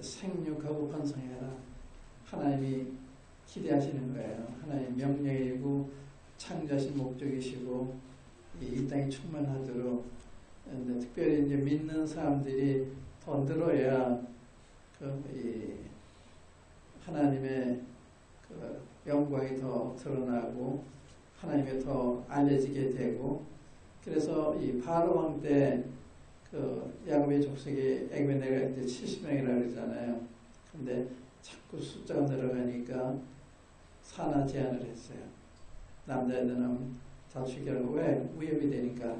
생육하고 번성해라. 하나님이 기대하시는 거예요. 하나님 명령이고 창조하신 목적이시고 이 땅이 충만하도록. 근데 특별히 이제 믿는 사람들이 더 늘어야 하나님의 영광이 더 드러나고 하나님이 더 알려지게 되고. 그래서 이 바로 왕 때 야곱의 족속이 애굽에 내려갈 때 70명이라고 그러잖아요. 근데 자꾸 숫자가 늘어가니까 산하 제한을 했어요. 남자애들은 자축이라고. 왜? 위협이 되니까.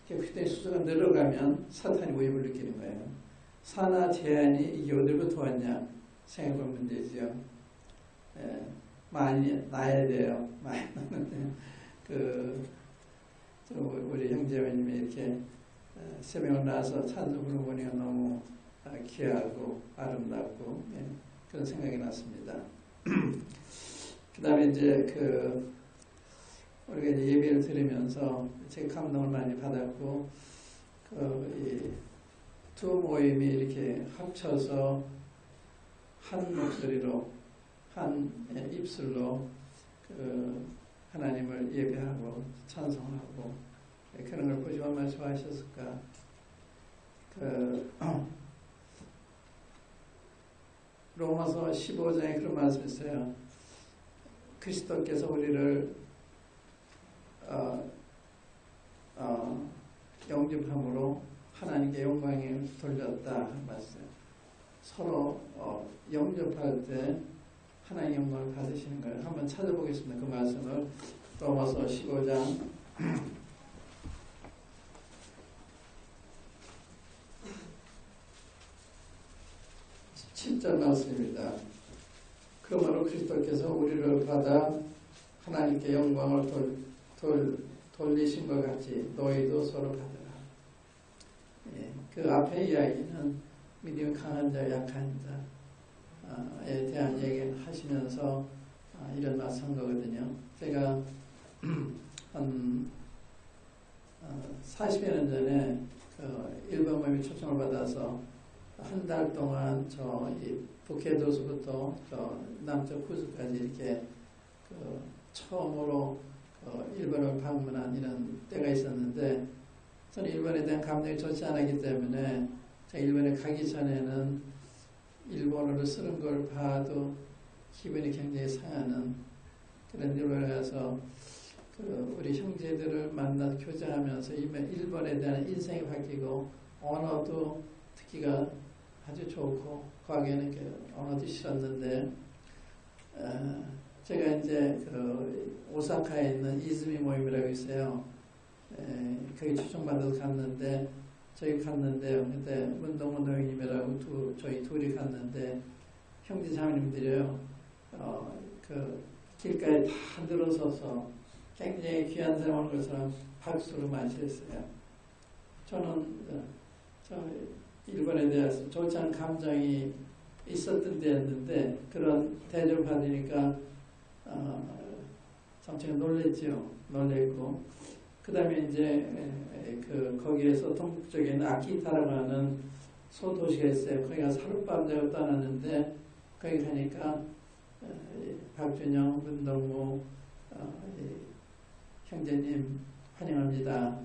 그때 숫자가 늘어가면 사탄이 위협을 느끼는 거예요. 산하 제한이 이게 어디부터 왔냐 생각해보면 되죠. 많이 나야 돼요. 많이 나는데 우리 형제님이 이렇게 새벽을 나와서 찬송 부르는 보니까 너무 귀하고 아름답고 그런 생각이 났습니다. 그 다음에 이제 우리가 이제 예배를 들으면서 제가 감동을 많이 받았고, 이 두 모임이 이렇게 합쳐서 한 목소리로, 한 입술로 하나님을 예배하고 찬송하고 그런 걸 보시고 얼마나 좋아하셨을까. 로마서 15장에 그런 말씀이 있어요. 그리스도께서 우리를 영접함으로 하나님께 영광을 돌렸다 말씀. 서로 영접할 때 하나님 영광을 받으시는 거예요. 한번 찾아보겠습니다. 그 말씀을 로마서 15장 7절 말씀입니다. 그러므로 그리스도께서 우리를 받아 하나님께 영광을 돌리신 것 같이 너희도 서로 받으라. 그 앞에 이야기는 믿음이 강한 자, 약한 자에 대한 얘기를 하시면서 이런 말씀한 거거든요. 제가 한 40여 년 전에 일본 모임에 초청을 받아서 한 달 동안 이 북해도서부터 남쪽 후즈까지 이렇게 처음으로 일본을 방문한 이런 때가 있었는데, 저는 일본에 대한 감정이 좋지 않았기 때문에 제가 일본에 가기 전에는 일본어를 쓰는 걸 봐도 기분이 굉장히 상하는 그런 일본에 가서 우리 형제들을 만나 교제하면서 일본에 대한 인생이 바뀌고 언어도 듣기가 아주 좋고, 과거에는 언어도 싫었는데 제가 이제 오사카에 있는 이즈미 모임이라고 있어요. 거기 초청받아서 갔는데, 저희 갔는데요. 그때 문동훈노형님이라고 저희 둘이 갔는데, 형제 자매님들이요. 길가에 다 늘어서서 굉장히 귀한 사람 오는 것처럼 박수를 맞이했어요. 저는 일본에 대해서 좋지 않은 감정이 있었던 때였는데, 그런 대접을 받으니까 정말 놀랬죠. 놀랬고, 그 다음에 이제 거기에서 동북쪽에 있는 아키타라고 하는 소도시가 있어요. 거기 가서 하룻밤 자고 떠났는데, 거기 가니까 박준영, 문동무 형제님 환영합니다.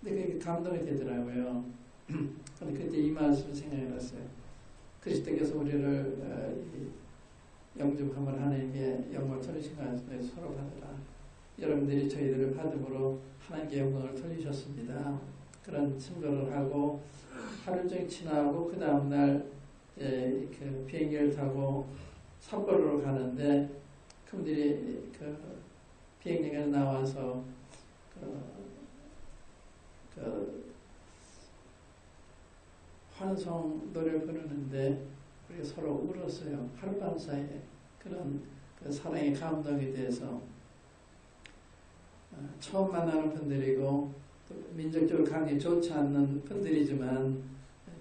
근데 그게 감동이 되더라고요. 근데 그때 이 말씀 생각이 났어요. 그리스도께서 우리를 영접함을 하나님께 영광을 돌리신 것 같습니다. 서로 받으라. 여러분들이 저희들을 받음으로 하나님께 영광을 돌리셨습니다. 그런 증거를 하고, 하루 종일 지나고 그 다음날 비행기를 타고 삿포로로 가는데, 그분들이 비행기에 나와서 환송 노래를 부르는데 우리가 서로 울었어요. 하룻밤 사이에. 그런 사랑의 감동에 대해서 처음 만나는 분들이고, 또 민족적으로 감이 좋지 않는 분들이지만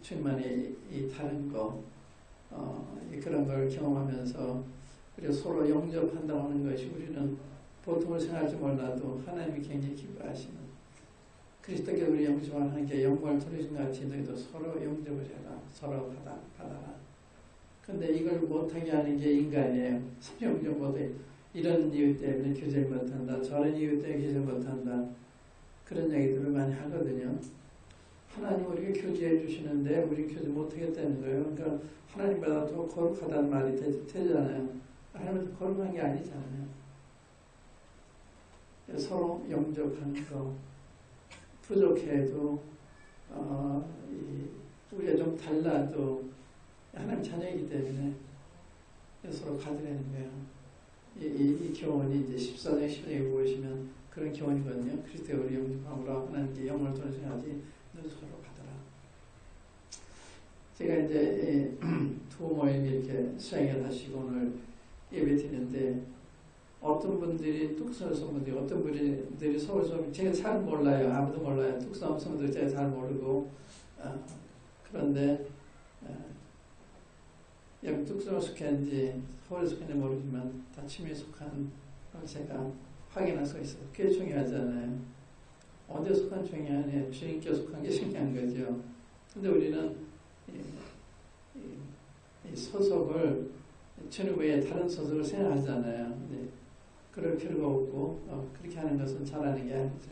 주님만이 이 다른 거 그런 걸 경험하면서 우리가 서로 영접한다고 하는 것이 우리는 보통을 생각할지 몰라도 하나님이 굉장히 기뻐하시는 그리스도께서 우리 영접하는 하나님께 영광을 돌리신 것 같이 너희도 서로 영접을 해라. 서로 받아라. 근데 이걸 못하게 하는 게 인간이에요. 영접 못해. 이런 이유 때문에 교제를 못한다. 저런 이유 때문에 교제를 못한다. 그런 얘기들을 많이 하거든요. 하나님 우리가 교제해 주시는데 우리 교제 못하겠다는 거예요. 그러니까 하나님보다 더 거룩하다는 말이 되잖아요. 하나님은 거룩한 게 아니잖아요. 서로 영접하는 거. 부족해도 우리가 좀 달라도 하나님 자녀이기 때문에 서로 가져가는 거예요. 이 교훈이 이제 14장 15장에 보시면 그런 교훈이거든요. 그리스도의 우리 영접함으로 하나님께 영광을 돌려줘야지 너도 서로 받아라. 제가 이제 두 모임 이렇게 수행을 하시고 오늘 예배 드리는데 어떤 분들이 뚝섬 성도들이 어떤 분들이 서울 좀 제가 잘 몰라요. 아무도 몰라요. 뚝섬 성도들 제가 잘 모르고 그런데 여기 뚝섬에 속했는지 서울에 속했는지 모르지만 다 치매에 속한 걸 제가 확인할 수가 있어요. 그게 중요하잖아요. 어디에 속한 중요한 게 주님께 속한 게 중요한 거죠. 근데 우리는 이 소속을 주님 외에 다른 소속을 생각하잖아요. 그럴 필요가 없고 그렇게 하는 것은 잘하는 게 아니죠.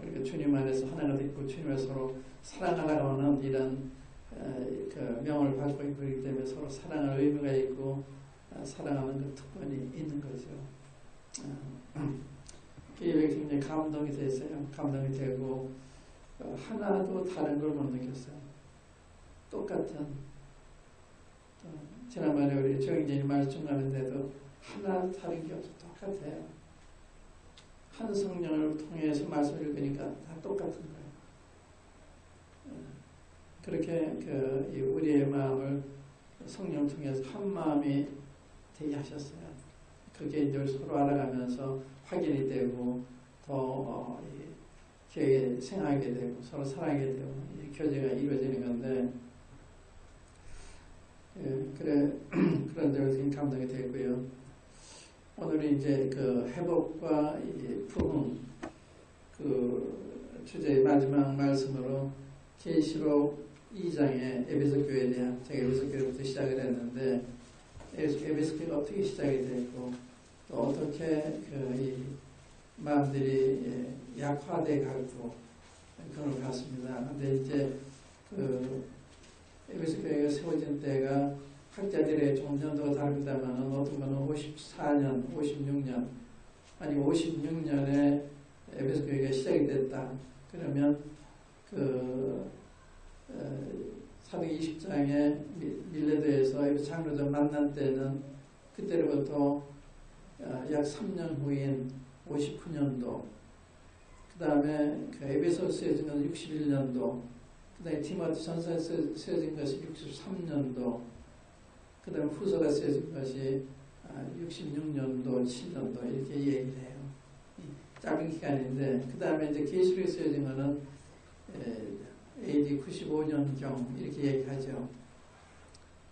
우리가 주님 안에서 하나가 되고 주님 안에서 서로 사랑하라고 하는 이런 그 명을 가지고 있기 때문에 서로 사랑할 의무가 있고 사랑하는 그 특권이 있는 거죠. 이게 굉장히 감동이 됐어요. 감동이 되고 하나도 다른 걸 못 느꼈어요. 똑같은 지난번에 우리 정인진이 말씀하는데도 하나 다른 게 없어. 똑같아요. 한 성령을 통해서 말씀을 읽으니까 다 똑같은 거예요. 그렇게 우리의 마음을 성령을 통해서 한 마음이 되게 하셨어요. 그게 이제 서로 알아가면서 확인이 되고 더 생각하게 되고 서로 사랑하게 되고 교제가 이루어지는 건데 그런 점에서 감동이 되고요. 오늘은 이제 그 회복과 부흥 그 주제의 마지막 말씀으로 계시록 2장의 에베소 교회에 대한 제가 에베소 교회부터 시작을 했는데 에베소 교회가 어떻게 시작이 됐고 또 어떻게 이 마음들이 약화돼 가고 그걸 봤습니다. 근데 이제 에베소 교회가 세워진 때가 학자들의 종전도가 다릅니다만 어떤 분은 54년, 56년 아니 56년에 에베소 교회가 시작이 됐다. 그러면 사도행 20장에 밀레도에서 에베소 장로들 만난 때는 그때로부터 약 3년 후인 59년도 그 다음에 에베소 세워진 것은 61년도 그 다음에 디모데 전서에 세워진 것이 63년도 그 다음에 후서가 쓰여진 것이 66년도, 7년도 이렇게 얘기를 해요. 짧은 기간인데 그 다음에 이제 계시록에 쓰여진 것은 AD 95년경 이렇게 얘기하죠.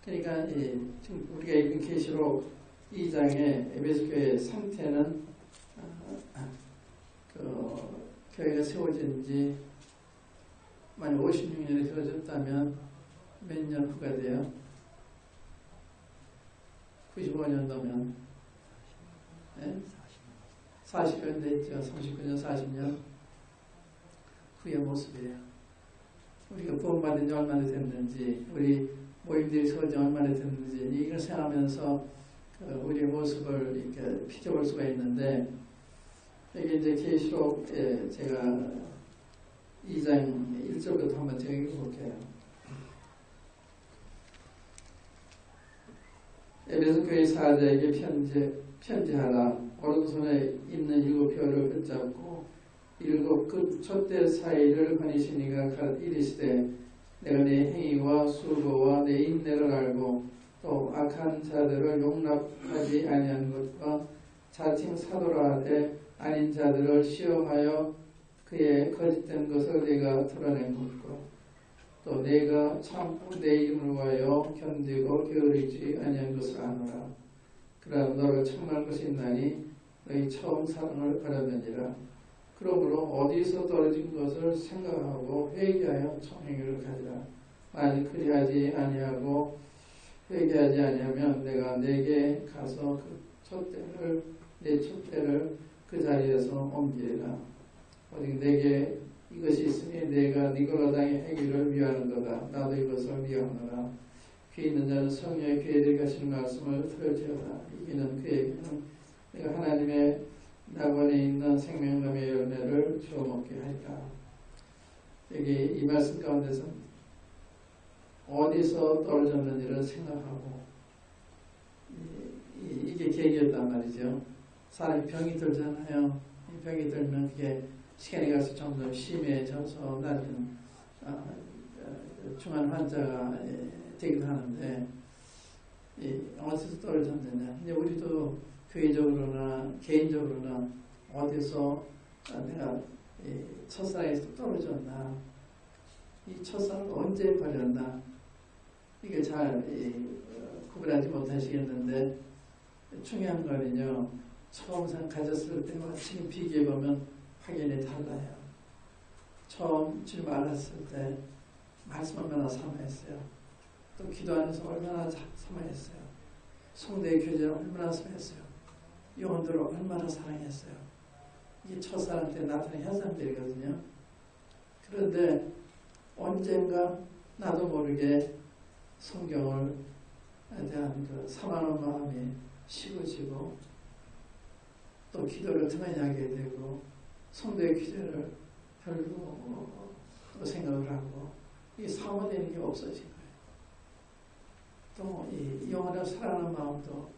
그러니까 지금 우리가 읽은 계시록 2장의 에베소 교회의 상태는 교회가 세워진 지 만약 56년에 세워졌다면 몇 년 후가 돼요? 95년도면 40년 됐죠. 39년, 40년 후의 모습이에요. 우리가 구원받은 지 얼마나 됐는지, 우리 모임들이 세워진 지 얼마나 됐는지 이걸 생각하면서 우리의 모습을 이렇게 비춰볼 수가 있는데 이게 이제 계시록에 제가 2장 1절부터 한번 제가 읽어볼게요. 에베소 교회 사자에게 편지하라. 오른손에 있는 7표를 붙잡고 7 촛대 사이를 거니시니가 이르시되 내가 내 행위와 수고와 내 인내를 알고 또 악한 자들을 용납하지 아니한 것과 자칭 사도라 하되 아닌 자들을 시험하여 그의 거짓된 것을 내가 드러낸 것과 또 내가 참고 내 이름을 위하여 견디고 게으르지 아니한 것을 아노라. 그러나 너를 청할 것이 있나니 너희 처음 사랑을 가려느니라. 그러므로 어디서 떨어진 것을 생각하고 회개하여 청행위를 가지라. 만일 그리하지 아니하고 회개하지 아니하면 내가 내게 가서 내 촛대를 그 자리에서 옮기리라. 오직 내게 이것이 있으니 내가 니고라 당의 행위를 위하는도다. 나도 이것을 위하노라. 귀 있는 자는 성령의 귀에 들어가시는 말씀을 들을지어다. 이기는 그에게는 내가 하나님의 낙원에 있는 생명나무의 열매를 주어 먹게 하리라. 여기 이 말씀 가운데서 어디서 떨어졌는지를 생각하고 이게 계기였단 말이죠. 사람이 병이 들잖아요. 병이 들면 그게 시간이 가서 점점 심해져서 나중에는 중환 환자가 되기도 하는데 어디서 떨어졌느냐. 이제 우리도 교회적으로나 개인적으로나 어디서 내가 첫사랑에서 떨어졌나, 이 첫사랑을 언제 버렸나, 이게 잘 구분하지 못하시겠는데 중요한 거는요, 처음 가졌을 때와 지금 비교해보면 확연히 달라요. 처음 주님 알았을 때 말씀 얼마나 사모했어요. 또 기도 안에서 얼마나 사모했어요. 성도의 교제를 얼마나 사모했어요. 영혼들을 얼마나 사랑했어요. 이게 첫사랑 때 나타난 현상들이거든요. 그런데 언젠가 나도 모르게 성경을 대한 그 사모하는 마음이 식어지고 또 기도를 틈에 하게 되고 성도의 기도를 별로 생각을 하고 이 사모되는 게 없어진 거예요. 또 이 영혼을 사랑하는 마음도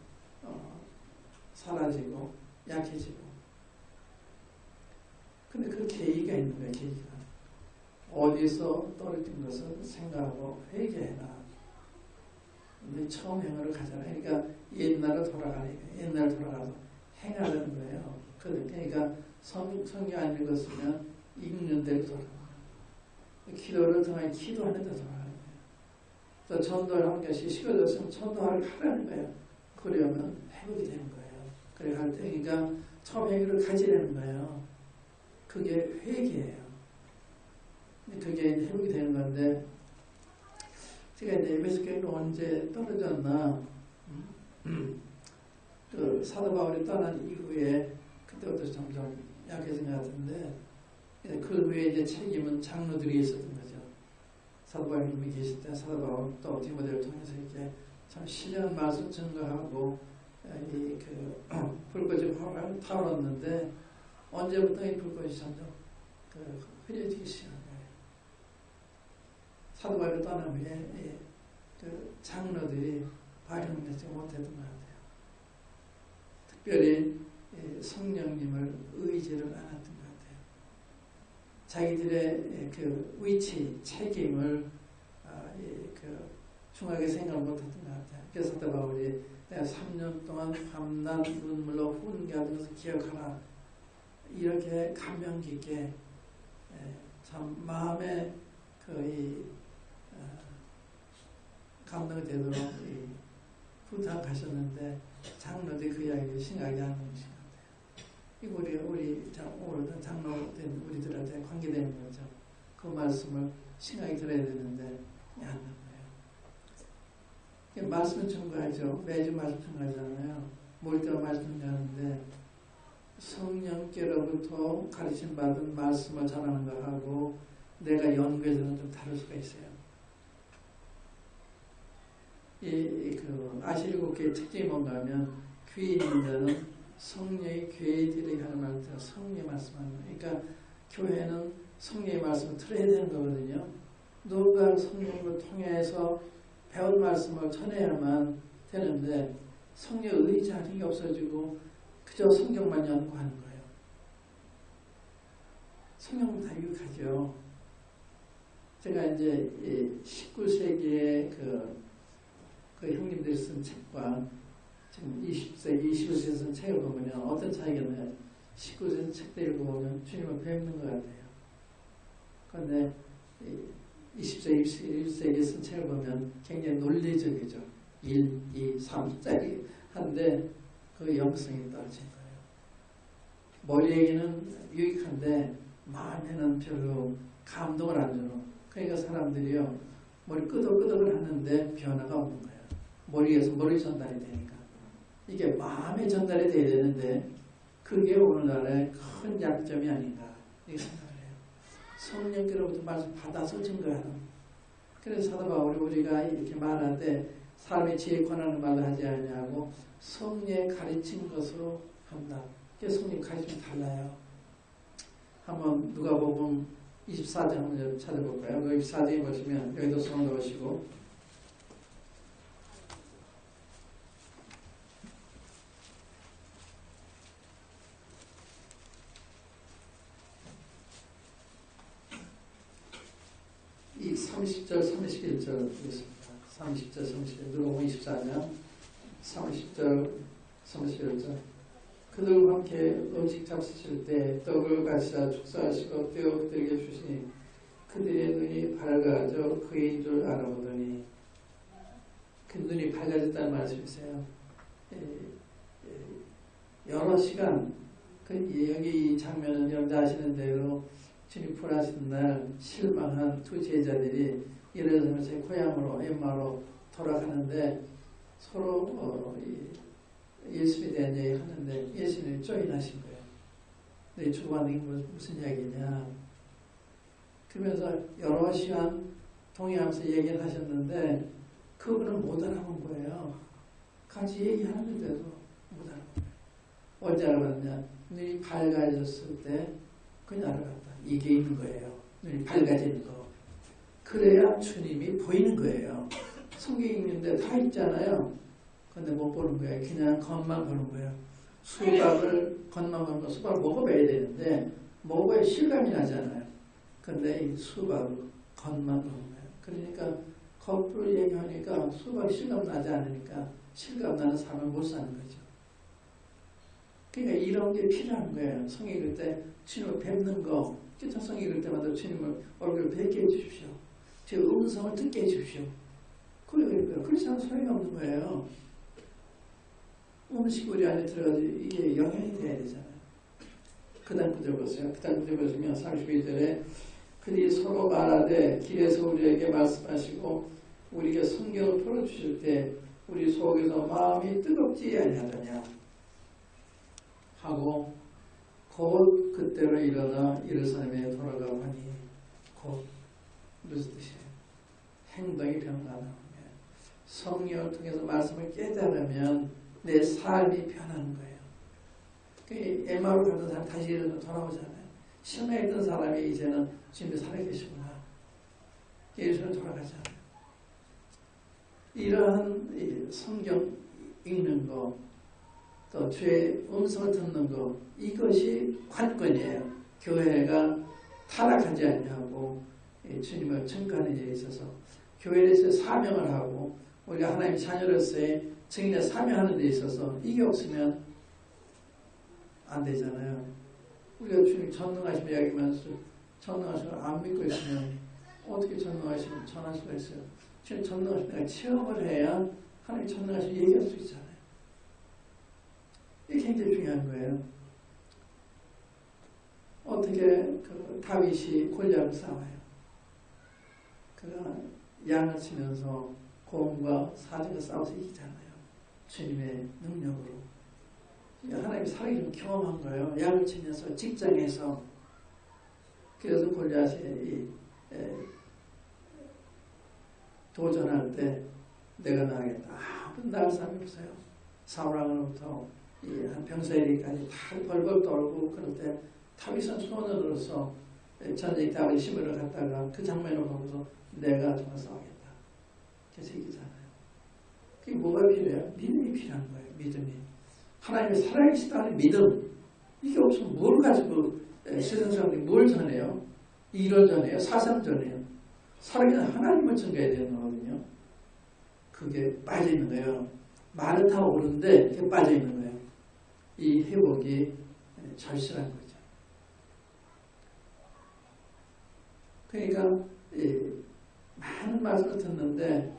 사라지고 약해지고. 근데 그 계기가 있는 거예요. 계기가. 어디서 떨어진 것을 생각하고 회개해라. 우리 처음 행위를 가잖아. 그러니까 옛날로 돌아가니까 옛날 돌아가서 행하는 거예요. 그러니까 성경 안 읽었으면 읽는 대로 돌아가는 거예요. 기도를 통해 기도하는 데 돌아가는 거예요. 또 전도를 한 것이 식어졌으면 전도를 하라는 거예요. 그러면 회복이 되는 거예요. 그래 할 때, 그러니까 처음 행위를 가지려는 거예요. 그게 회개예요. 그게 회복이 되는 건데, 제가 이제 에베소 교회로 언제 떨어졌나, 그 사도 바울이 떠난 이후에 그때부터 점점 약해진 것 같은데, 그 후에 이제 책임은 장로들이 있었던 거죠. 사도 바울님이 계실 때 사도 바울 또 디모데를 통해서 이렇게 참 신령한 말씀 증거하고 그 불꽃이 활활 타올랐는데 언제부터 이 불꽃이 점점 흐려지기 시작한 거예요. 사도 바울이 떠난 후에 그 장로들이 발현되지 못했던 것 같아요. 특별히 성령님을 의지를 안 했던 것 같아요. 자기들의 그 위치, 책임을 중하게 생각 못했던 것 같아요. 그래서 사도 바울이 내가 3년 동안 밤낮 눈물로 훈계하는 것을 기억하라. 이렇게 감명 깊게 참 마음에 감동이 되도록 부탁하셨는데 장로들이 그 이야기를 심하게 하는 것인 것 같아요. 이거 우리 오늘은 장로된 우리들한테 관계되는 거죠. 그 말씀을 심하게 들어야 되는데 안 하는 거예요. 말씀을 증거하죠. 매주 말씀 증거하잖아요. 모일 때마다 말씀 증거하는데 성령께로부터 가르침 받은 말씀을 전하는 거하고 내가 연구해서는 좀 다를 수가 있어요. 아시리고교의 특징이 뭔가 하면 귀 있는 자는 성령의 교회들이 하는 말을 들어 성령의 말씀하는 거예요. 그러니까 교회는 성령의 말씀을 들어야 되는 거거든요. 누가 성령을 통해서 배운 말씀을 전해야만 되는데 성령의 의지하는 게 없어지고 그저 성경만 연구하는 거예요. 성경은 다 유익하죠. 제가 이제 19세기의 그 형님들이 쓴 책과 지금 20세기, 21세기 쓴 책을 보면 어떤 차이가 있나요? 19세기 책들 읽어보면 주님을 뵙는 것 같아요. 그런데 20세기, 21세기 쓴 책을 보면 굉장히 논리적이죠. 1, 2, 3짜리 한데 그 영성이 떨어진 거예요. 머리 얘기는 유익한데 마음에는 별로 감동을 안 주는. 그러니까 사람들이요 머리 끄덕끄덕을 하는데 변화가 없는 거예요. 머리에서 머리 전달이 되니까. 이게 마음에 전달이 돼야 되는데 그게 오늘날의 큰 약점이 아닌가 이렇게 생각을 해요. 성령께로부터 말씀 받아서 증거하는. 그래서 사도 바울이 우리가 이렇게 말하는데 사람의 지혜 권하는 말을 하지 않냐고 성령의 가르친 것으로 한다. 그래서 성령 가르침이 달라요. 한번 누가복음 24장 한번 찾아볼까요? 24장에 보시면 여기도 손을 넣으시고 이 30절, 31절 보겠습니다. 30절, 31절 누가복음 24장 30절, 31절 그들과 함께 음식 잡수실 때 떡을 가시사 축사하시고 떼어 그들에게 주시니 그들의 눈이 밝아져 그인 줄 알아보더니 그 눈이 밝아졌다는 말씀이세요. 여러 시간 여기 이 장면은 여러분 아시는 대로 주님 부활하신 날 실망한 두 제자들이 일어나면서 고향으로 엠마로 돌아가는데 서로 예수에 대한 얘기 하는데 예수님이 쪼인하신 거예요. 내 주관이 무슨 이야기냐. 그러면서 여러 시간 동의하면서 얘기를 하셨는데 그분은 못 알아본 거예요. 같이 얘기하는데도 못 알아본 거예요. 언제 알아봤냐. 눈이 밝아졌을 때 그냥 알아봤다. 이게 있는 거예요. 눈이 밝아지는 거. 그래야 주님이 보이는 거예요. 성경 읽는데 다 있잖아요. 근데 못 보는 거예요. 그냥 겉만 보는 거예요. 수박을 겉만 보는 거 수박을 먹어봐야 되는데 먹어야 실감이 나잖아요. 근데 이 수박을 겉만 보는 거예요. 그러니까 겉으로 얘기하니까 수박이 실감 나지 않으니까 실감 나는 삶을 못 사는 거죠. 그러니까 이런 게 필요한 거예요. 성경 읽을 때 주님을 뵙는 거, 성경 읽을 때마다 주님을 얼굴을 뵙게 해주십시오. 제 음성을 듣게 해주십시오. 그렇지 않으면 소용이 없는 거예요. 음식이 우리 안에 들어가서 이게 영향이 돼야 되잖아요. 그 다음 구절 보세요. 그 다음 구절 보시면 32절에 그들이 서로 말하되 길에서 우리에게 말씀하시고 우리에게 성경을 풀어주실 때 우리 속에서 마음이 뜨겁지 아니하더냐 하고 곧 그때로 일어나 예루살렘에 돌아가보니 곧 무슨 뜻이에요? 행동이 변화하는 거예요. 성령을 통해서 말씀을 깨달으면 내 삶이 변하는 거예요. 엠마오로 가던 사람 다시 일어나 돌아오잖아요. 실망에 있던 사람이 이제는 주님이 살아계시구나. 예수는 돌아가잖아요. 이러한 성경 읽는 거, 또 주의 음성을 듣는 거, 이것이 관건이에요. 교회가 타락하지 않냐고 주님을 증거하는 일에 있어서 교회에서 사명을 하고 우리가 하나님의 자녀로서의 증인의 사명하는 데 있어서 이게 없으면 안 되잖아요. 우리가 주님 전능하시면 이야기하면서 전능하시면 안 믿고 있으면 어떻게 전능하시면 전할 수가 있어요. 주님 전능하시면 내가 체험을 해야 하나님 전능하시면 얘기할 수 있잖아요. 이게 굉장히 중요한 거예요. 어떻게 그 다윗이 골리앗을 싸워요. 그가 양을 치면서 곰과 사자가 싸워서 이기잖아요. 주님의 능력으로. 하나님이 살아계신 경험한 거예요. 양을 치면서 직장에서. 그래서 골리앗이 도전할 때 내가 나가겠다. 아무도 나갈 사람이 없어요. 사울왕으로부터 한 병사에게까지 다 벌벌 떨고 그럴 때 다윗은 소원으로서 전쟁 다윗 시무를 갔다가 그 장면을 보고서 내가 정말 싸우겠다. 그래서 이기잖아요. 그게 뭐가 필요해요? 믿음이 필요한 거예요. 믿음이. 하나님이 살아계시다는 믿음. 이게 없으면 뭘 가지고 세상 사람들이 뭘 전해요? 일을 전해요? 사상 전해요? 살아계신 하나님을 전해야 되는 거거든요. 그게 빠져있는 거예요. 말은 다 옳은데 그게 빠져있는 거예요. 이 회복이 절실한 거죠. 그러니까 많은 말씀을 듣는데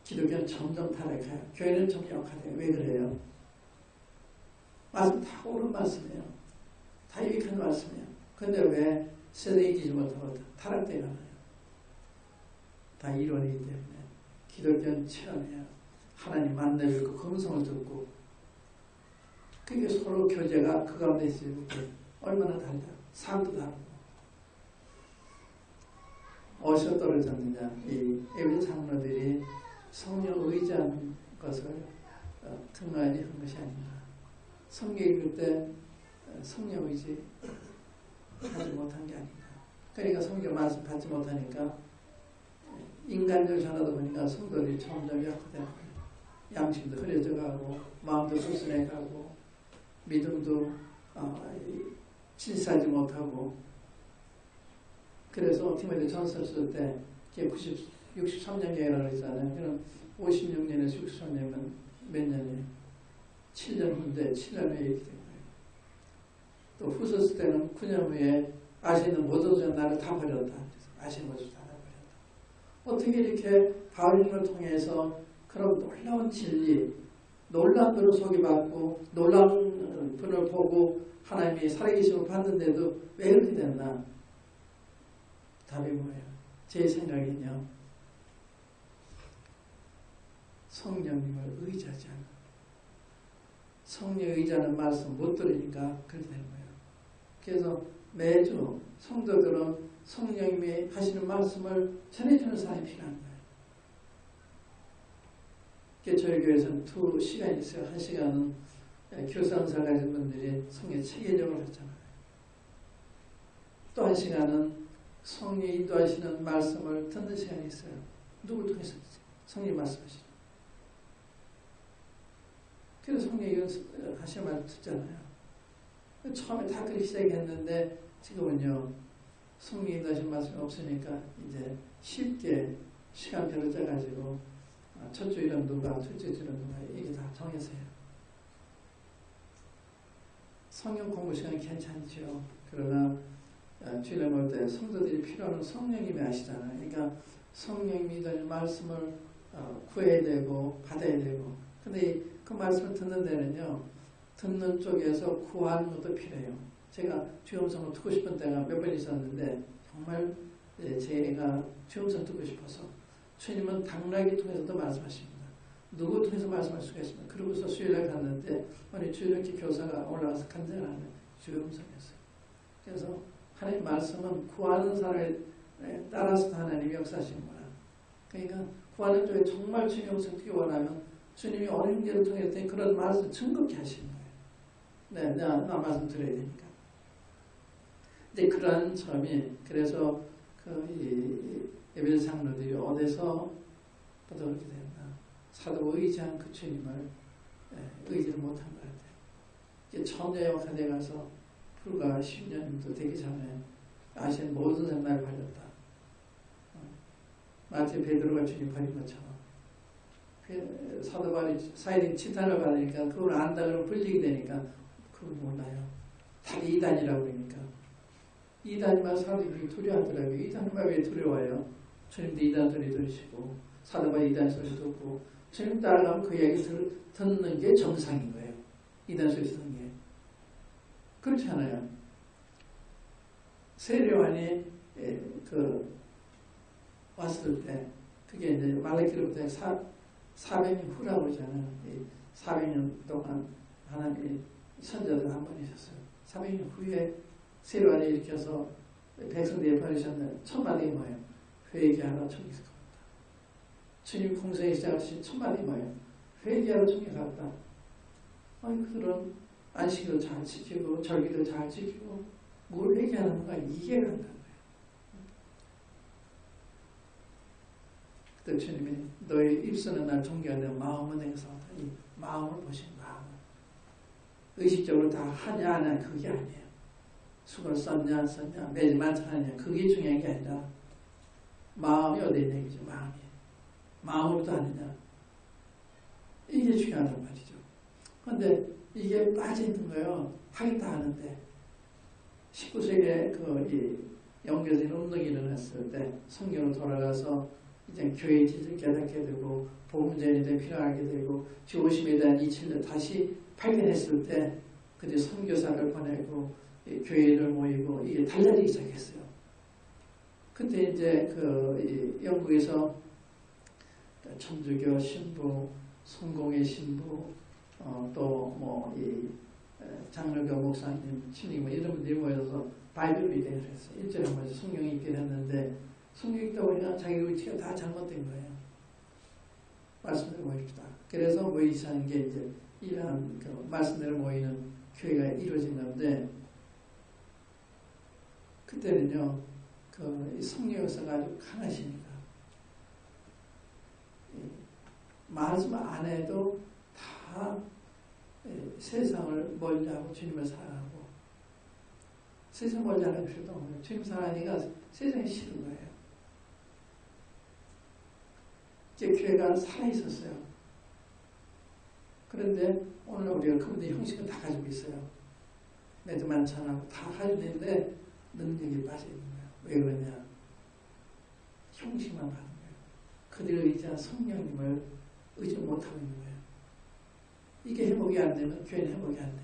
기독교는 점점 타락해요. 교회는 점점 약화돼요. 왜 그래요? 말씀 다 옳은 말씀이에요. 다 유익한 말씀이에요. 근데 왜 세상에 이기지 못하고 타락되어 가나요? 다 이론이기 때문에. 기독교는 체험이에요. 하나님 만나뵙고 금성을 듣고 그게 서로 교제가 그 가운데 있어요. 얼마나 다르다. 삶도 다르고. 어디서 떨어졌느냐. 이 에베소 장로들이 성령 의지하는 것을 등한히 한 것이 아닌가. 성경 읽을 때 성령 의지 하지 못한 게 아닌가. 그러니까 성경 말씀 받지 못하니까 인간적으로 전하다 보니까 성도들이 점점 약화되고 양심도 흐려져 가고 마음도 불순해 가고 믿음도 진실하지 못하고. 그래서 티모데 전서 쓸 때 63년경이라고 했잖아요. 그럼 56년에서 63년이면 몇 년이에요? 7년 후인데 7년 후에 이렇게 된 거예요. 또 후서 쓸 때는 9년 후에 아시는 모든 자 나를 다 버렸다. 그래서 아시는 모든 다 버렸다. 어떻게 이렇게 바울님을 통해서 그런 놀라운 진리, 놀라운 분을 소개받고 놀라운 분을 보고 하나님이 살아계심을 받는데도 왜 이렇게 됐나? 답이 뭐예요? 제 생각에는요. 성령님을 의지하지 않아. 성령 의지하는 말씀 못 들으니까 그렇게 되는 거예요. 그래서 매주 성도들은 성령님이 하시는 말씀을 전해주는 사람이 필요한 거예요. 저희 교회에서는 2시간이 있어요. 1시간은 교사원사 가진 분들이 성령 체계적으로 하잖아요. 또 1시간은 성령이 인도하시는 말씀을 듣는 시간이 있어요. 누굴 통해서 성령이 말씀하시죠. 그래서 성령이 하시는 말 듣잖아요. 처음에 다 그렇게 시작했는데 지금은요. 성령이 인도하시는 말씀이 없으니까 이제 쉽게 시간표를 짜가지고 첫 주일은 누가, 둘째 주일은 누가 이게 다 정해서 해요. 성경 공부 시간이 괜찮죠. 그러나 주일에 볼 때 성도들이 필요한 성령님이 아시잖아요. 그러니까 성령님이 말씀을 구해야 되고 받아야 되고. 근데 그 말씀을 듣는 데는요. 듣는 쪽에서 구하는 것도 필요해요. 제가 주음성을 듣고 싶은 때가 몇 번 있었는데 정말 제가 주음성 듣고 싶어서 주님은 당나귀 통해서도 말씀하십니다. 누구 통해서 말씀할 수가 있습니다. 그러고서 수요일에 갔는데 아니 주일학교 교사가 올라가서 간증하는 주음성이었어요. 그래서 하나님의 말씀은 구하는 사람에 따라서 하나님이 역사하시는구나. 그러니까 구하는 쪽에 정말 주님 음성 듣기 원하면 주님이 어느 형제를 통해서 그런 말씀을 증거케 하시는 거예요. 네, 나 말씀 들어야 되니까. 근데 그런 점이 그래서 에베소 장로들이 어디서 보다 그렇게 된다. 사도 의지한 그 주님을 의지를 못한 것 같아요. 처녀 역할에 가서 불과 10년도 되기 전에 아시는 모든 사람 날 버렸다. 마치 베드로가 주님 버린 것처럼. 사도 바울이 사이링 치탄을 받으니까 그걸 안다 그러면 불리게 되니까 그걸 몰라요. 다 이단이라고 그러니까. 이단만 사람들이 두려워하더라고요. 이단만 왜 두려워요? 주님도 이단 소리 들으시고 사도 바울이 이단 소리 듣고 주님 따라가면 그 얘기 듣는 게 정상인 거예요. 이단 소리 듣는 게. 그렇지 않아요. 세례요한이 왔을 때 그게 이제 말라기로부터 400년 후라고 그러잖아요. 400년 동안 하나님이 선자들 한 번 있었어요. 400년 후에 세례요한이 일으켜서 백성들이 버리셨는데 첫 마디 뭐예요? 회개하라 천국에 갔다. 주님 공생에 시작하신 첫 마디 뭐예요? 회개하라 천국에 갔다. 아니 그런 안식일을 잘 지키고 절기를 잘 지키고 뭘 회개하는가 이해가 안 가는 거예요. 그때 주님이 너희 입술은 날 존경하되 마음은 내가 사다. 이 마음을 보신 마음을 의식적으로 다 하냐 안 하냐 그게 아니에요. 수고를 썼냐 안 썼냐 매일 만찬하냐 그게 중요한 게 아니라 마음이 어디 있냐 얘기죠. 마음이 마음으로도 하느냐 이게 중요하단 말이죠. 그런데 이게 빠져있는 거예요. 하긴 다 하는데 19세기에 이 영계적인 운동이 일어났을 때 성경으로 돌아가서 이제 교회의 질을 깨닫게 되고 복음 전이에 필요하게 되고 주오심에 대한 이치를 다시 발견했을 때 그때 선교사를 보내고 교회를 모이고 이게 달라지기 시작했어요. 그때 이제 영국에서 천주교 신부, 성공의 신부, 또 장로교 목사님, 신임 이런 분들이 모여서 바이블 리딩을 했어요. 일주일에 한 번씩 성경 읽기를 했는데 성경 읽다 보니까 자기 의지가 다 잘못된 거예요. 말씀대로 모입시다. 그래서 모이기 시작한 게 이제 이러한 말씀대로 모이는 교회가 이루어진 건데 그때는요 성령 역사가 아주 강하십니다. 말씀 안 해도 다 세상을 멀리하고 주님을 사랑하고 세상 멀리하는 필요도 없는 주님 사랑하니까 세상이 싫은 거예요. 제 교회가 살아있었어요. 그런데 오늘 우리가 그분의 형식은 다 가지고 있어요. 매도 만찬하고 다 가지고 있는데 능력이 빠져있는 거예요. 왜 그러냐? 형식만 받는 거예요. 그들을 의지한 성령님을 의지 못하고 있는 거예요. 이게 회복이 안 되면 교회는 회복이 안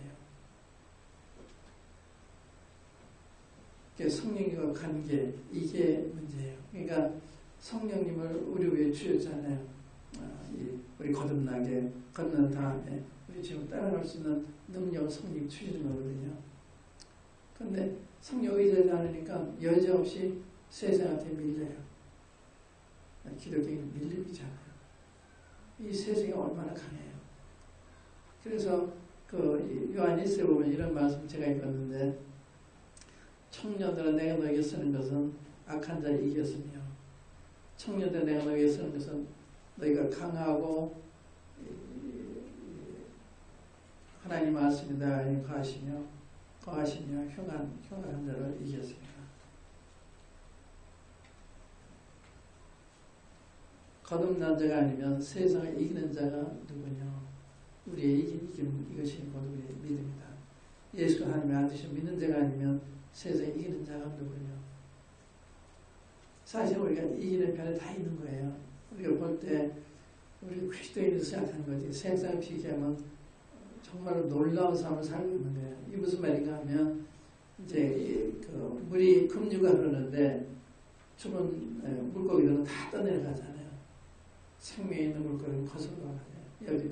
돼요. 성령님과 관계, 이게 문제예요. 그러니까 성령님을 우리 위해 주셨잖아요. 우리 거듭나게, 거듭난 다음에 우리 지금 따라갈 수 있는 능력을 성령이 주시는 거거든요. 그런데 성령 의지하지 않으니까 여지없이 세상한테 밀려요. 기독교인 밀림이잖아요. 이 세상이 얼마나 강해요. 그래서 요한 1세 보면 이런 말씀 제가 읽었는데 청년들아 내가 너에게 쓰는 것은 악한 자를 이겼으며 청년들아 내가 너에게 쓰는 것은 너희가 강하고 하나님 말씀이 내 안에 거하시며 흉한 자를 이겼습니다. 거듭난 자가 아니면 세상을 이기는 자가 누구냐? 우리의 이긴 이것이 곧 우리의 믿음이다. 예수가 하나님의 아들이신 믿는 자가 아니면 세상을 이기는 자가 누구냐? 사실 우리가 이기는 편에 다 있는 거예요. 우리가 볼 때 우리 그리스도인으로 생각하는 거지. 세상을 비교하면 정말 놀라운 삶을 살고 있는 거예요. 이게 무슨 말인가 하면 이제 물이 급류가 흐르는데 죽은 물고기들은 다 떠내려가잖아요. 생명에 있는 물고기는 거슬러 가요. 여기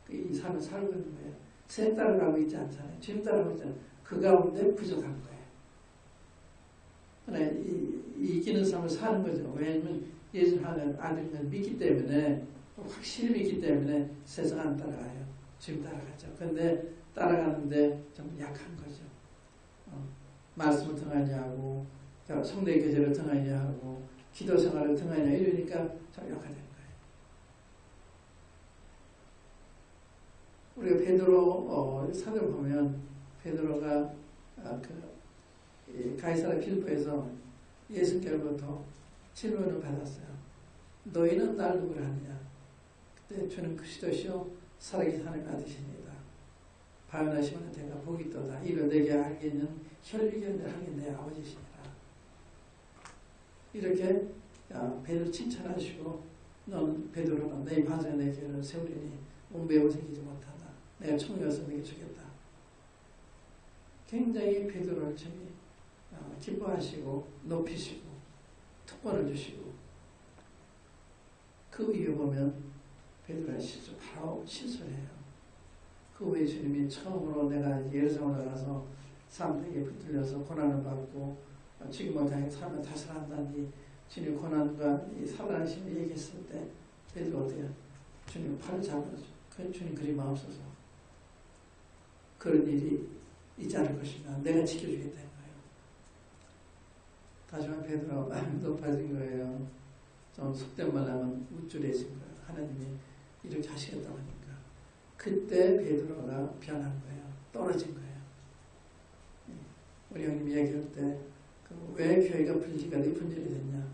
이 삶을 살고 있는 거예요. 새 따라가고 있지 않잖아요. 주님 따라가고 있잖아요. 그 가운데 부족한 거예요. 그러나 이기는 삶을 사는 거죠. 왜냐하면 예수 하나님 아들인 걸 믿기 때문에 확실히 믿기 때문에 세상 안 따라가요. 주님 따라가죠. 그런데 따라가는데 좀 약한 거죠. 말씀을 등하냐 하고 성례 계절을 등하냐 하고 기도 생활을 등하냐 이러니까 좀 약하다는 거예요. 우리가 베드로 사도를 보면 베드로가 가이사랴 필리포에서 예수께로부터 질문을 받았어요. 너희는 날 누구라 하느냐? 그때 주는 그리스도시요 살아계신 하나님 아들이십니다. 바요나시면 내가 복이 있도다. 이를 내게 알겠는 혈기견을 하긴 내 아버지시니라. 이렇게 베드로 칭찬하시고 너는 베드로가 내 반성에 내 교회를 세우리니 운배우 생기지 못하다. 내가 청년에서 내게 주겠다. 굉장히 베드로를 기뻐하시고 높이시고 특권을 주시고 그 위에 보면 베드로의 실수 바로 실수해요. 그 후에 주님이 처음으로 내가 예루살렘에 가서 사람들에게 붙들려서 고난을 받고 죽임 못하게 삶을 다시 한다니 주님 고난과 이 살아나심을 얘기했을 때 베드로 어떻게 주님 팔을 잡아줘. 그 주님 그리 마음소서 그런 일이 있지 않을 것이다. 내가 지켜주겠다는 거예요. 다시 한번 베드로가 높아진 거예요. 좀 속된 말 하면 우쭐해진 거예요. 하나님이 이렇게 하시겠다고 하니까. 그때 베드로가 변한 거예요. 떨어진 거예요. 우리 형님이 얘기할 때 왜 교회가 분리가 분열이 됐냐?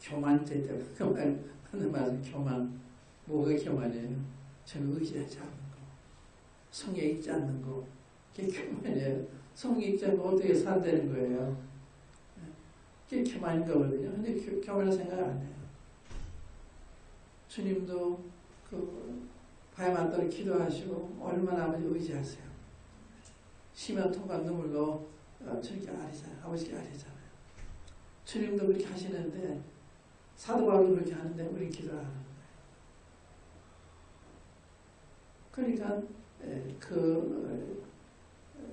교만죄 때문에. 교만 하는 말은 교만. 뭐가 교만이에요? 저는 의지하지 않는 거. 성에 있지 않는 거. 그게 교만이에요. 성에 있지 않고 어떻게 산다는 거예요. 그게 교만인 거거든요. 근데 교만을 생각 안 해요. 주님도 밤에 맞도록 기도하시고 얼마나 아버지 의지하세요. 심한 통과 눈물로 저렇게 아뢰잖아요. 아버지께 아뢰잖아요. 주님도 그렇게 하시는데 사도 바울도 그렇게 하는데 우리 기도를 안 하는 거예요. 그러니까 그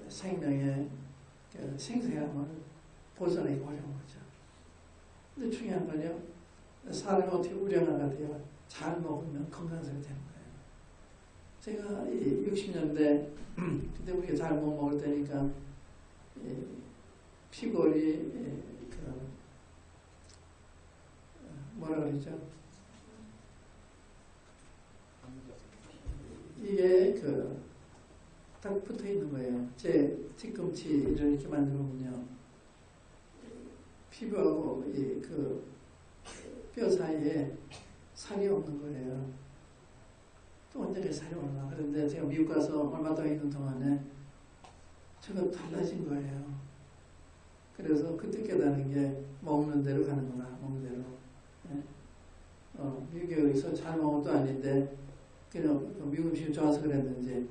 생명의 생사함을 보존하기 어려운 거죠. 근데 중요한 건요, 사람이 어떻게 우량아가 되어 잘 먹으면 건강하게 되는 거예요. 제가 60년대 그때 우리가 잘 못 먹을 때니까 피골이 뭐라 그러죠? 이게 딱 붙어 있는 거예요. 제 뒤꿈치를 이렇게 만들어보면 피부하고 뼈 사이에 살이 없는 거예요. 또 언제까지 살이 올라. 그런데 제가 미국 가서 얼마 더 있는 동안에 저거 달라진 거예요. 그래서 그때 깨달은 게 먹는 대로 가는구나. 먹는 대로. 미국에서 잘 먹은 것도 아닌데 그냥 미국 음식이 좋아서 그랬는지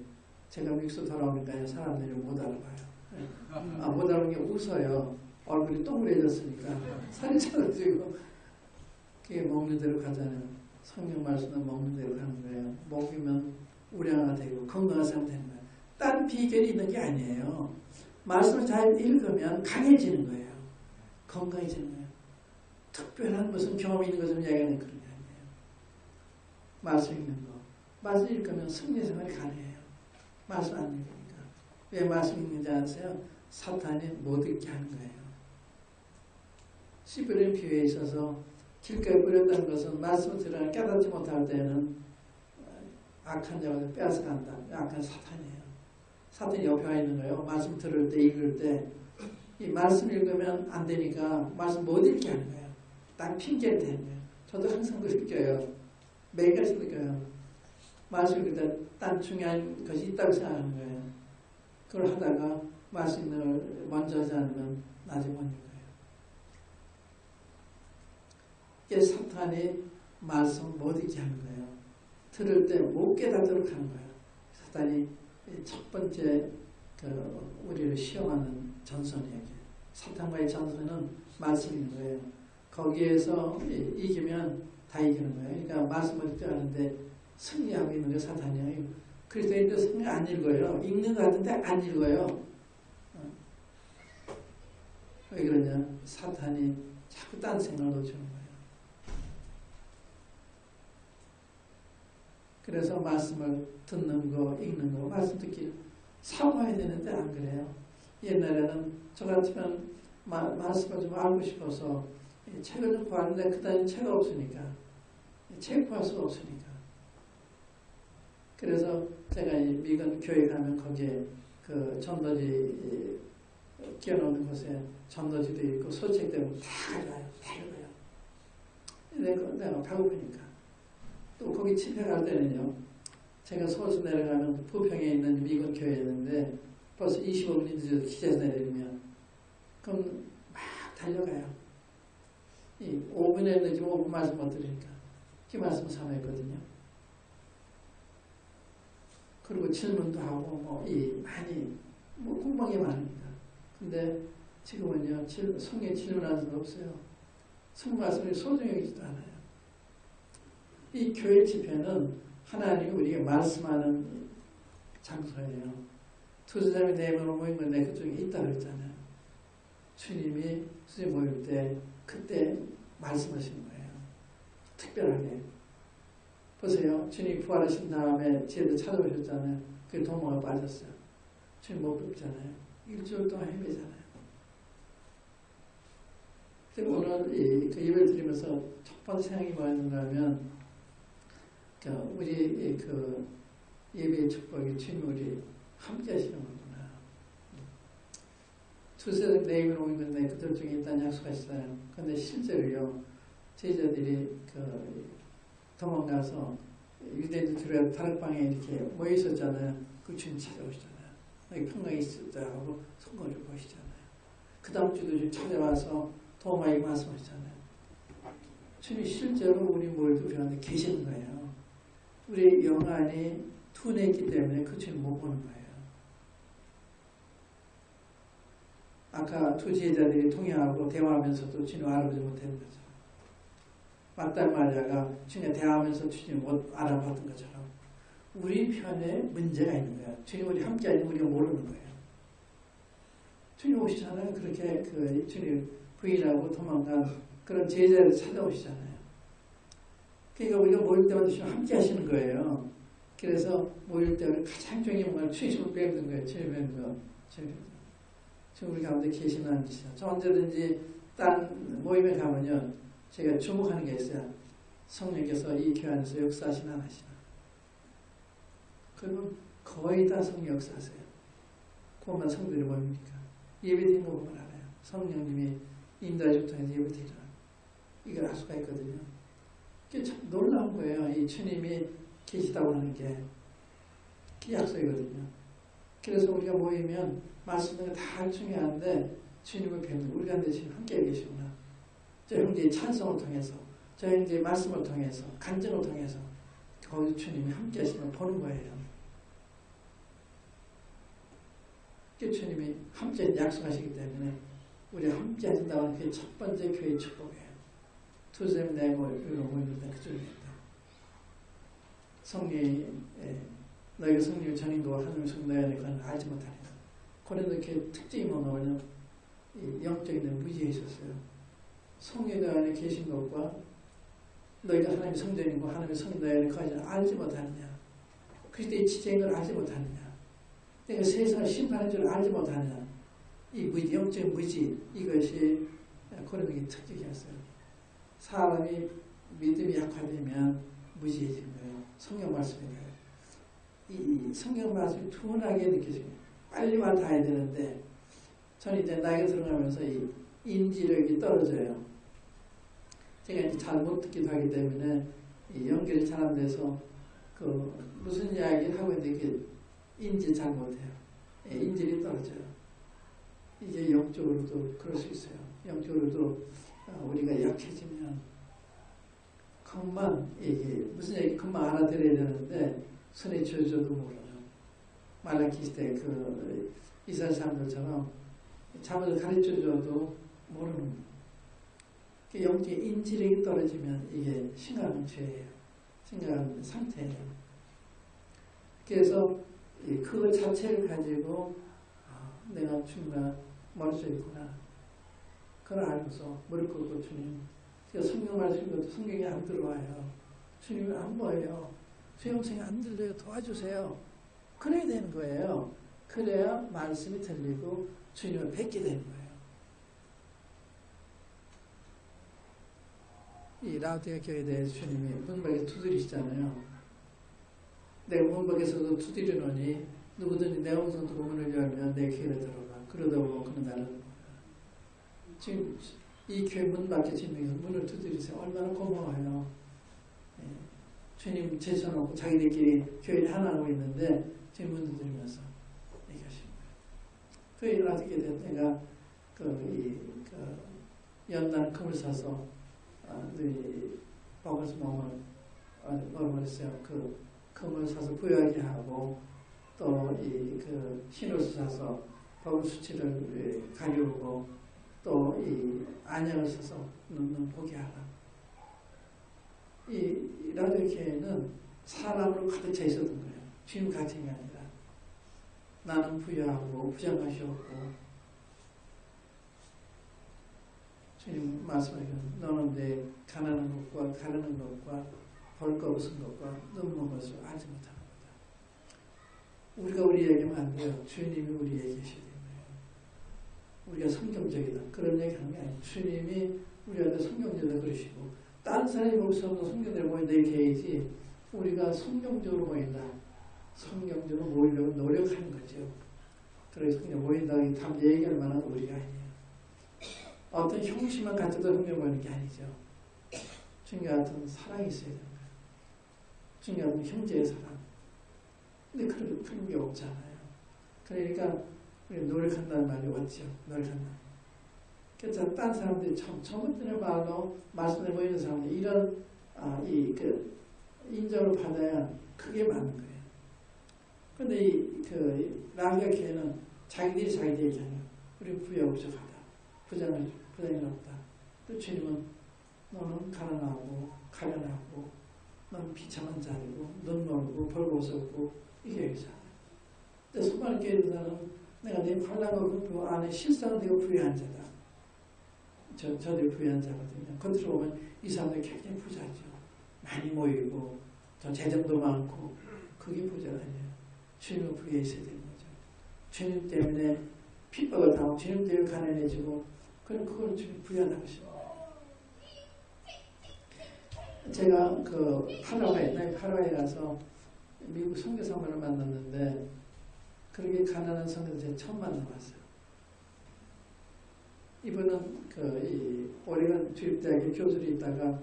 제가 미국에서 돌아오니까 사람들이 못 알아봐요. 못 알아보는 게 웃어요. 얼굴이 동그래졌으니까 살이 쪄가지고 그게 먹는 대로 가잖아요. 성경 말씀은 먹는 대로 가는 거예요. 먹으면 우량화가 되고 건강한 사람 되는 거예요. 딴 비결이 있는 게 아니에요. 말씀을 잘 읽으면 강해지는 거예요. 건강해지는 거예요. 특별한 무슨 경험이 있는 것을 이야기하는 그런 게 아니에요. 말씀 읽는 거. 말씀 읽으면 승리 생활이 가능해요. 말씀 안 읽으니까. 왜 말씀 읽는지 아세요? 사탄이 못 읽게 하는 거예요. 씨 뿌리는 비유에 있어서 길가에 뿌렸다는 것은 말씀을 들으나 깨닫지 못할 때는 악한 자가 빼앗아 간다. 악한 사탄이에요. 사탄이 옆에 와 있는 거예요. 말씀 들을 때, 읽을 때. 이 말씀 읽으면 안 되니까 말씀 못 읽게 하는 거예요. 딱 핑계를 대는 거예요. 저도 항상 그렇게 느껴요. 매일같이 느껴요. 말씀 읽을 때 딴 중요한 것이 있다고 생각하는 거예요. 그걸 하다가 말씀을 먼저 하지 않으면 나중에 못 읽어요. 이게 사탄이 말씀 못 읽게 하는 거예요. 들을 때 못 깨닫도록 하는 거예요. 사탄이 첫 번째 우리를 시험하는 전선이에요. 사탄과의 전선은 말씀인 거예요. 거기에서 이기면 다 이기는 거예요. 그러니까 말씀을 읽하는데 승리하고 있는 게 사탄이에요. 그리스도인들 성경 안 읽어요. 읽는 것 같은데 안 읽어요. 왜 그러냐? 사탄이 자꾸 딴 생각을 놓치는 거예요. 그래서 말씀을 듣는 거, 읽는 거, 말씀 듣기 사고해야 되는데 안 그래요. 옛날에는 저 같으면 말씀을 좀 알고 싶어서 책을 좀 구하는데 그다음에 책 없으니까 책 구할 수가 없으니까. 그래서 제가 미국 교회 가면 거기에 그 전도지 끼워놓는 곳에 전도지도 있고 소책도 있고 다 가져와요. 다 읽어요. 내가 배고프니까. 또 거기 집회 갈 때는요. 제가 서울에서 내려가면 부평에 있는 미군 교회에 있는데 벌써 25분이 늦어서 기차에서 내리면 그럼 막 달려가요. 5분에 늦으면 5분 말씀 못 들으니까 그 말씀 삼아했거든요. 그리고 질문도 하고 많이 궁금한 게 많으니까. 근데 지금은요 성경에 질문하는 사람 없어요. 성경 말씀이 소중히 여기지도 않아요. 이 교회 집회는 하나님이 우리에게 말씀하는 장소예요. 두 사람이 내 이름으로 모인 건 내 그쪽에 있다 그랬잖아요. 주님이 수제 모일 때 그때 말씀하시는 거예요. 특별하게. 보세요. 주님이 부활하신 다음에 쟤도 찾아오셨잖아요. 그게 도망가 빠졌어요. 주님 못 뵙잖아요. 일주일 동안 헤매잖아요. 그래서 오늘 그 예배를 드리면서 첫 번째 생각이 뭐였는가 하면 우리 그 예배의 축복이 주님 우리 함께 하시는 거구나. 두세 내 이름으로 오는 건데 그들 중에 있다는 약속하시잖아요. 그런데 실제로요 제자들이 도망가서 유대인들 들어야 다락방에 이렇게 모여 있었잖아요. 그 주님 찾아오시잖아요. 여기 평강이 있었다 하고 성경을 보시잖아요. 그 다음 주도 좀 찾아와서 도마에 말씀하시잖아요. 주님 실제로 우리 모여도 우리 안에 계시는 거예요. 우리 영안이 둔했기 때문에 그 주님 못 보는 거예요. 아까 두 제자들이 통행하고 대화하면서도 주님 알아보지 못했는 거죠. 마따 마리아가 주님 대화하면서 주님 못 알아봤던 것처럼 우리 편에 문제가 있는 거야. 주님 우리 함께 하는 우리가 모르는 거예요. 주님 오시잖아요. 그렇게 그 주님 부인하고 도망간 그런 제자를 찾아오시잖아요. 그러니까 우리가 모일 때마다 주님 함께 하시는 거예요. 그래서 모일 때 가장 중요한 게 뭔가 주님을 뵙는 거예요. 주님 뵙는 거. 지금 우리 가운데 계시는 분이시죠. 저 언제든지 딴 모임에 가면요. 제가 주목하는 게 있어요. 성령께서 이 교회 안에서 역사하시나 안 하시나. 그러면 거의 다 성령 역사하세요. 그것만 성들이 모입니까? 예배드리는 거 보면 알아요. 성령님이 인도하시고 통해서 예배드리라. 이걸 알 수가 있거든요. 그게 참 놀라운 거예요. 이 주님이 계시다고 하는 게 약속이거든요. 그래서 우리가 모이면 말씀은 다 중요한데 주님을 뵙는 우리 가운데 지금 함께 계시구나. 저 형제의 찬송을 통해서 저 형제의 말씀을 통해서 간증을 통해서 거기서 주님이 함께 하시는 걸 보는 거예요. 그 주님이 함께 약속하시기 때문에 우리가 함께 하신다고 하는 그게 첫 번째 교회의 축복이에요. 두셈 네모 모입니다. 그쪽입니다. 성령이 너희가 성령의 전인과 하나님의 성도야 될 것은 알지 못하니라. 고린도 교회 특징이 뭐냐면 영적인 무지에 있었어요. 성령의 안에 계신 것과 너희가 하나님의 성전이고 하나님의 성도야 될 것을 알지 못하느냐. 그리스도의 지체인 걸 알지 못하느냐. 내가 세상을 심판할 줄 알지 못하느냐. 이 무지, 영적인 무지, 이것이 고린도의 특징이었어요. 사람이 믿음이 약화되면 무지해지는 거예요. 성경 말씀이에요. 이 성경 말씀이 둔하게 느껴집니다. 빨리만 다 해야 되는데 저는 이제 나이가 들어가면서 이 인지력이 떨어져요. 제가 이제 잘 못 듣기도 하기 때문에 이 연결이 잘 안 돼서 그 무슨 이야기를 하고 있는데 이게 인지 잘 못해요. 인지력이 떨어져요. 이게 영적으로도 그럴 수 있어요. 영적으로도 우리가 약해지면 금방 이게 무슨 얘기 금방 알아들어야 되는데 손에 쥐어줘도 모르는 말라키 때 그 이스라엘 사람들처럼 잘못 가르쳐줘도 모르는 영적인 인지력이 떨어지면 이게 심각한 죄예요. 심각한 상태예요. 그래서 그거 자체를 가지고 내가 주님과 멀어져 있구나. 그걸 알고서 무릎 꿇고 주님 성경 말씀 것도 성경에 안 들어와요. 주님이 안 보여요. 수영생이 안 들려요. 도와주세요. 그래야 되는 거예요. 그래야 말씀이 들리고 주님을 뵙게 되는 거예요. 이 라우디가 교회에 대해서 주님이 문밖에 두드리시잖아요. 내가 문밖에서도 두드리노니 누구든지 내 음성으로 문을 열면 내 교회로 들어가. 그러다 보면 그는 나를 보라. 지금 이 교회 문 밖에 주님께서 문을 두드리세요. 얼마나 고마워요. 예. 주님 제쳐놓고 자기들끼리 교회를 하나 하고 있는데 지금 문 두드리면서 얘기하시는 거예요. 그 일을 하게 된 때가 연단 금을 사서 너희 버거스 몸을 뭐랬어요. 그 금을 사서 부여하게 하고 또 그 신옷을 사서 버거 수치를 가리우고 또 이 안약을 사서 눈 보게 하라. 이 라디오교회는 사람으로 가득 차 있었던 거예요. 주님 같은 게 아니라 나는 부여하고 부정하시 없고 주님 말씀하시는 너는 내 가난한 것과 가르는 것과 벌거벗은 것과 눈먼 것을 알지 못하는 거다. 우리가 우리에게만 안 돼요. 주님이 우리에게 계시는 거예요. 우리가 성경적이다. 그런 얘기 하는 게 아니에요. 주님이 우리한테 성경적으로 그러시고 다른 사람이 목숨으로 성경대로 모인다 이 계획이지 우리가 성경적으로 모인다. 성경적으로 모이려고 노력하는 거죠. 그래서 그냥 모인다고 답 얘기할 만한 우리가 아니에요. 어떤 형식만 가져도 성경 모이는 게 아니죠. 중요한 사랑이 있어야 되는 거예요. 중요한 형제의 사랑. 근데 그런 게 없잖아요. 그러니까 우리 노력한다는 말이 왔죠. 노력한다. 그래서 딴 사람들이 처음부터 말로 말씀에 모이는 사람들이 이런 인정을 받아야 그게 맞는 거예요. 그런데 라디오 교회는 자기들이 얘기하는 우리 부여 부족하다. 부장이 없다. 또 주님은 너는 가난하고 가련하고 너는 비참한 자리고 눈 멀고 벌거벗었고 이게 얘기잖아. 근데 소망을 깨는 자는 내가 내 환난과 그 안에 실상은 내가 부유한 자다. 저들이 부유한 자거든요. 겉으로 보면 이 사람들이 굉장히 부자죠. 많이 모이고 더 재정도 많고 그게 부자가 아니에요. 주님은 부유해 있어야 되는 거죠. 주님 때문에 핍박을 당하고 주님 때문에 가난해지고 그럼 그걸 주님 부유하다고 하십니다. 제가 그 파라과이에 가서 미국 선교사분을 만났는데 그렇게 가난한 성도들 제가 처음 만나봤어요. 이분은 이 오레곤 주립대학에 교수로 있다가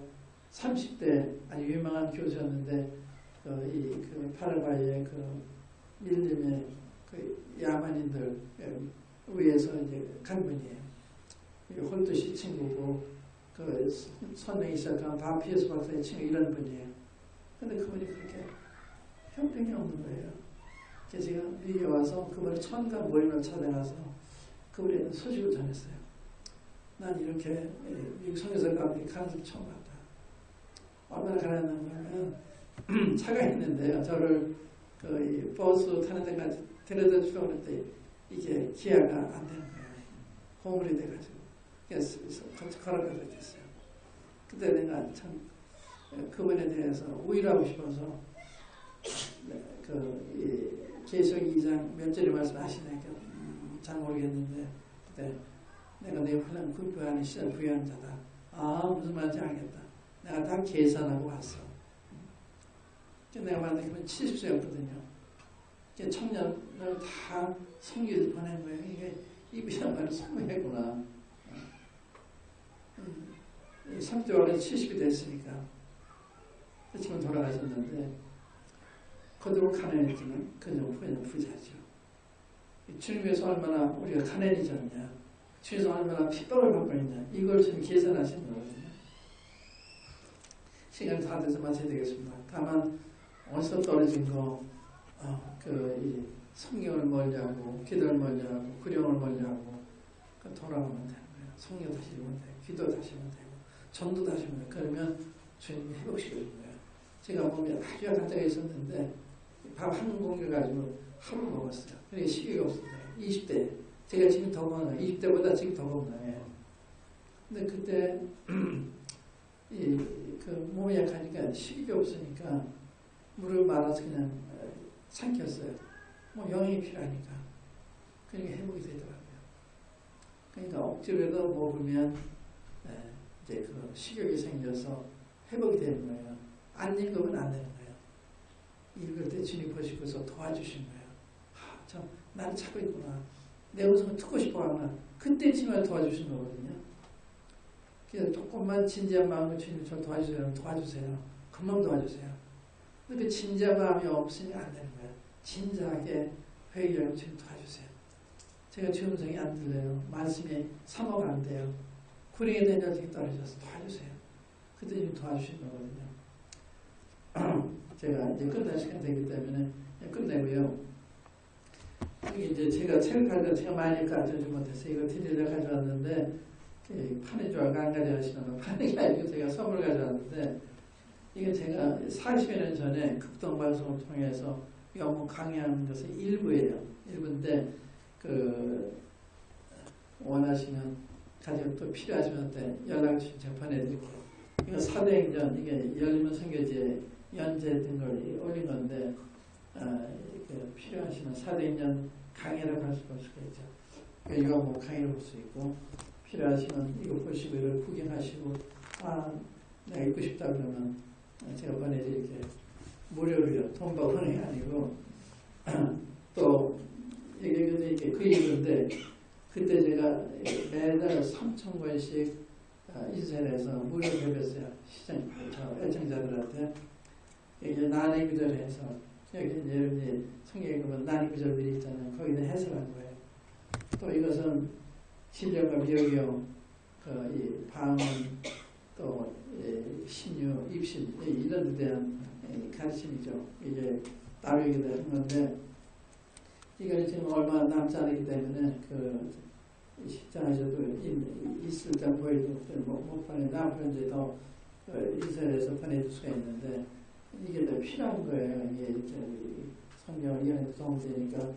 30대 아주 유명한 교수였는데 그 파라과이의 그 밀림의 그 야만인들 위에서 이제 간 분이에요. 홀드시 친구고 그 선명이 시작한 바피에스 박사의 친구 이런 분이에요. 근데 그분이 그렇게 형편이 없는 거예요. 그래서 제가 미국에 와서 그분의 천가 모임을 찾아가서 그분의 소식을 전했어요. 난 이렇게 미국 선교사 가운데 가는 걸 처음 봤다. 얼마나 가난하냐면 차가 있는데요. 저를 그 버스 타는 데까지 데려다 주려고 했는데 이게 기아가 안 되는 거예요. 고물이 돼가지고. 그래서 걸어가게 됐어요. 그때 내가 참 그분에 대해서 우일하고 싶어서 계시록 2장 몇 절의 말씀 아시나요? 잘 모르겠는데 그때 내가 내 환난 그 안에 시작 부유한 자다. 무슨 말인지 알겠다. 내가 다 계산하고 왔어. 내가 만난 게 70세였거든요. 청년을 다 성교에 보낸 거예요. 이분이야말로 성교했구나. 3개월에 70이 됐으니까. 지금 돌아가셨는데, 그대로 가난했지만, 그저 부자죠. 주님 위해서 얼마나 우리가 가난해졌냐, 주님에서 얼마나 핍박을 받고 있냐, 이걸 지금 계산하시는 거거든요. 시간이 다 돼서 마쳐야 되겠습니다. 다만, 어디서 떨어진 거, 이 성경을 멀리하고, 기도를 멀리하고, 구령을 멀리하고, 돌아오면 되는 거예요. 성경 다시 읽으면 되고, 기도 다시 하면 되고, 전도 다시 하면 되고, 그러면 주님이 회복시켜주는 거예요. 제가 몸에 아주 약한 때가 있었는데, 밥 한 공기 가지고 하루 먹었어요. 그러니까 식욕이 없었어요. 20대. 제가 지금 더 건강해요. 20대보다 지금 더 건강해요. 근데 그때, 그 몸이 약하니까 식욕이 없으니까 물을 말아서 그냥 삼켰어요. 영양이 필요하니까. 그러니까 회복이 되더라고요. 그러니까 억지로라도 먹으면 이제 그 식욕이 생겨서 회복이 되는 거예요. 안 읽으면 안 되는 거예요. 읽을 때 주님 보시고서 도와주신 거예요. 참 나를 찾고 있구나. 내 음성을 듣고 싶어 하나. 그때 주님을 도와주신 거거든요. 그래서 조금만 진지한 마음으로 주님 저 도와주세요. 금방 도와주세요. 근데 그 진지한 마음이 없으니 안 되는 거예요. 진지하게 회개하고 주님 도와주세요. 제가 주 음성이 안 들려요. 말씀이 사모가 안 돼요. 구령에 대한 열정이 떨어져서 도와주세요. 그때 좀 도와주신 거거든요. 제가 이제 끝날 시간 되기 때문에 끝내고요. 이게 이제 제가 책을 가져와 제가 많이 가져오지 못해서 이거 드리려고 가져왔는데 판에 좋아하고 안 가져가시는 거 판이 아니고 제가 선물 가져왔는데 이게 제가 40여 년 전에 극동방송을 통해서 영어 강의하는 것의 일부예요. 일부인데 원하시면 가지고 또 필요하시면 때 연락 주시면 제가 보내드릴게요. 이거 사도행전 이게 열리면 선교지에 연재 된 걸 올린 건데 필요하시면 사도행전 강의를 볼 수가 있죠. 이거 뭐 강의를 볼 수 있고 필요하시면 이거 보시고 이걸 구경하시고 내가 읽고 싶다 그러면 제가 보내드릴게요. 무료로요. 돈 받는 게 아니고 또 이게 그 일인데 그때 제가 매달 3,000권씩 인쇄해서 무료 배웠어요. 시장 애청자들한테 이게 난의 구절을 해서 여기 여러분이 성경에 보면 난의 구절들이 있잖아요. 거기다 해석한 거예요. 또 이것은 신령과 미역이요, 이 방언, 또 신유, 입신 이런 데 대한 가르침이죠. 이게 나누기도 하는 건데 이걸 지금 얼마 남지 않았기 때문에 시장에서도 있을 때 보여도 못 보내 나중에 이제 더 인쇄해서 보내줄 수가 있는데 이게 더 필요한 거예요. 이게 성경을 이해하는 도움되니까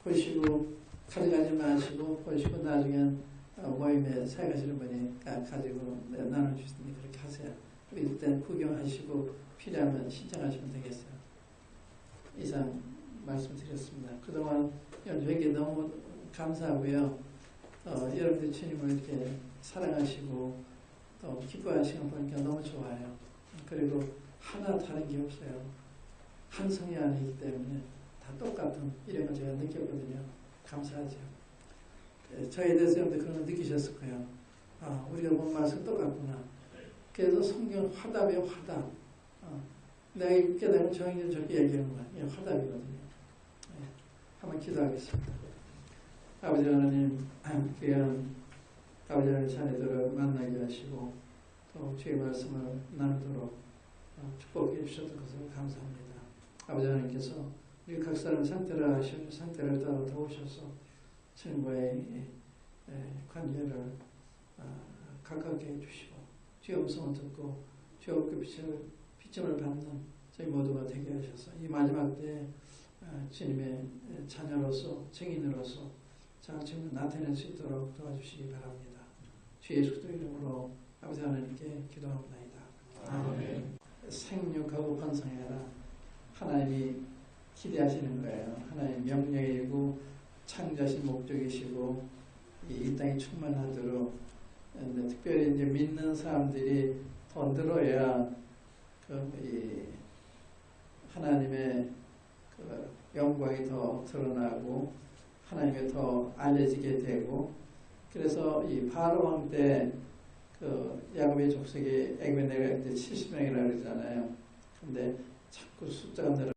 보시고 가져가지 마시고 보시고 나중에 모임에 사역하시는 분이 가지고 나눠주시니 그렇게 하세요. 일단 구경하시고 필요하면 신청하시면 되겠어요. 이상 말씀드렸습니다. 그동안 연주에게 너무 감사하고요. 여러분들 주님을 이렇게 사랑하시고 또 기뻐하시는 거 보니까 너무 좋아요. 그리고 하나 다른 게 없어요. 한 성이 아니기 때문에 다 똑같은 이런 걸 제가 느꼈거든요. 감사하죠. 저에 대해서 여러분들 그런 걸 느끼셨을 거예요. 우리가 본 말씀 똑같구나. 그래서 성경 화답이에요. 화답. 내가 읽게 되면 정의는 저렇게 얘기하는 거야. 이게 화답이거든요. 한번 기도하겠습니다. 아버지 하나님, 귀한 아버지 하나님 자녀들을 만나게 하시고 또 주의 말씀을 나누도록 축복해 주셨던 것을 감사합니다. 아버지 하나님께서 우리 각 사람 상태를 하시고 상태를 도우셔서 주님과의 관계를 가깝게 해주시고 주의 음성을 듣고 주의 그 비침을 받는 저희 모두가 되게 하셔서 이 마지막 때에 주님의 자녀로서 증인으로서 장점을 나타낼 수 있도록 도와주시기 바랍니다. 주 예수 그리스도 이름으로 아버지 하나님께 기도합니다. 아멘. 생육하고 번성해라. 하나님이 기대하시는 거예요. 하나님 명령이고 창조하신 목적이시고 이 땅이 충만하도록 특별히 이제 믿는 사람들이 더 늘어야 하나님의 영광이 더 드러나고 하나님께 더 알려지게 되고 그래서 이 바로 왕 때 야곱의 족속이 애굽에 내려갈 때 70명이라고 그러잖아요. 근데 자꾸 숫자가 늘어